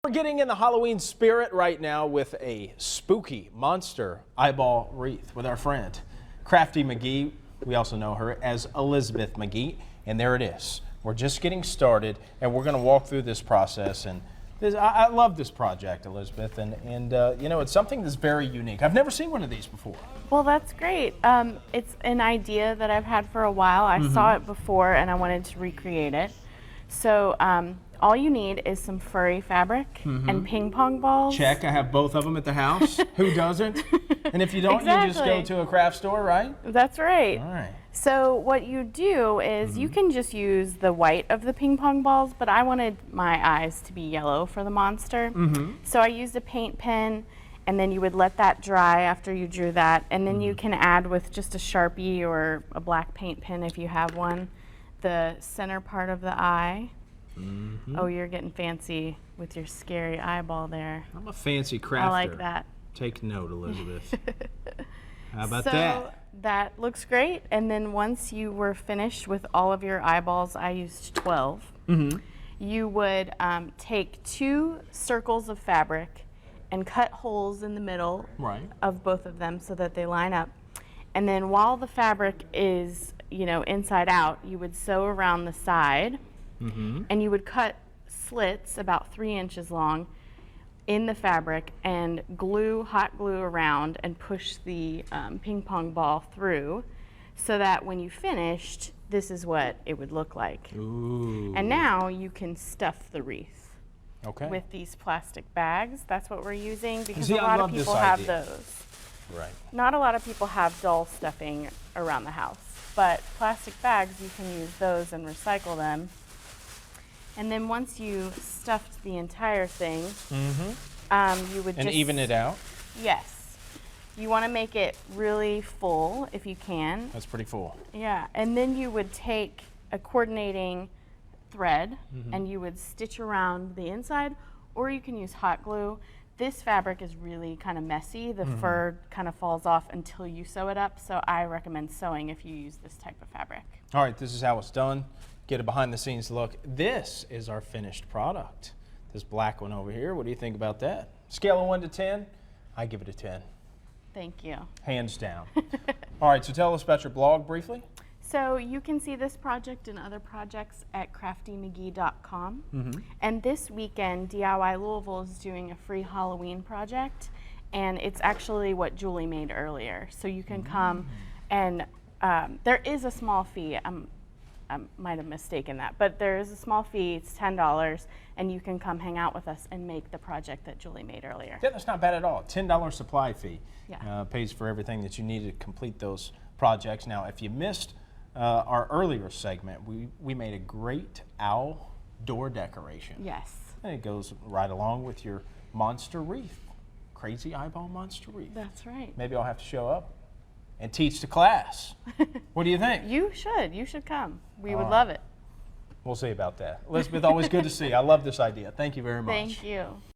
We're getting in the Halloween spirit right now with a spooky monster eyeball wreath with our friend, Crafty Magee. We also know her as Elizabeth Magee, and there it is. We're just getting started, and we're going to walk through this process. And I love this project, Elizabeth, and you know, it's something that's very unique. I've never seen one of these before. Well, that's great. It's an idea that I've had for a while. I saw it before, and I wanted to recreate it. So all you need is some furry fabric and ping pong balls. Check. I have both of them at the house. Who doesn't? And if you don't, you just go to a craft store, right? That's right. All right. So what you do is you can just use the white of the ping pong balls, but I wanted my eyes to be yellow for the monster. So I used a paint pen, and then you would let that dry after you drew that, and then you can add with just a Sharpie or a black paint pen if you have one, the center part of the eye. Oh, you're getting fancy with your scary eyeball there. I'm a fancy crafter. I like that. Take note, Elizabeth. How about So that? That looks great. And then once you were finished with all of your eyeballs, I used 12. You would take 2 circles of fabric and cut holes in the middle of both of them so that they line up. And then while the fabric is, you know, inside out, you would sew around the side. And you would cut slits about 3 inches long in the fabric and glue, hot glue around and push the ping pong ball through so that when you finished, this is what it would look like. Ooh. And now you can stuff the wreath with these plastic bags. That's what we're using because a lot of people have those. Right. Not a lot of people have doll stuffing around the house, but plastic bags, you can use those and recycle them. And then once you stuffed the entire thing, you would just even it out? Yes. You want to make it really full if you can. That's pretty full. Yeah. And then you would take a coordinating thread and you would stitch around the inside, or you can use hot glue. This fabric is really kind of messy. The fur kind of falls off until you sew it up, so I recommend sewing if you use this type of fabric. All right, this is how it's done. Get a behind the scenes look. This is our finished product. This black one over here, what do you think about that? Scale of 1 to 10, I give it a 10. Thank you. Hands down. All right, so tell us about your blog briefly. So you can see this project and other projects at craftymagee.com. And this weekend, DIY Louisville is doing a free Halloween project, and it's actually what Julie made earlier. So you can come and there is a small fee. I might have mistaken that, but there is a small fee. It's $10, and you can come hang out with us and make the project that Julie made earlier. Yeah, that's not bad at all. $10 supply fee. Yeah. Pays for everything that you need to complete those projects. Now, if you missed our earlier segment, we made a great owl door decoration. Yes. And it goes right along with your monster wreath. Crazy eyeball monster wreath. That's right. Maybe I'll have to show up and teach the class. What do you think? You should. You should come. We would love it. We'll see about that. Elizabeth, always good to see you. I love this idea. Thank you very much. Thank you.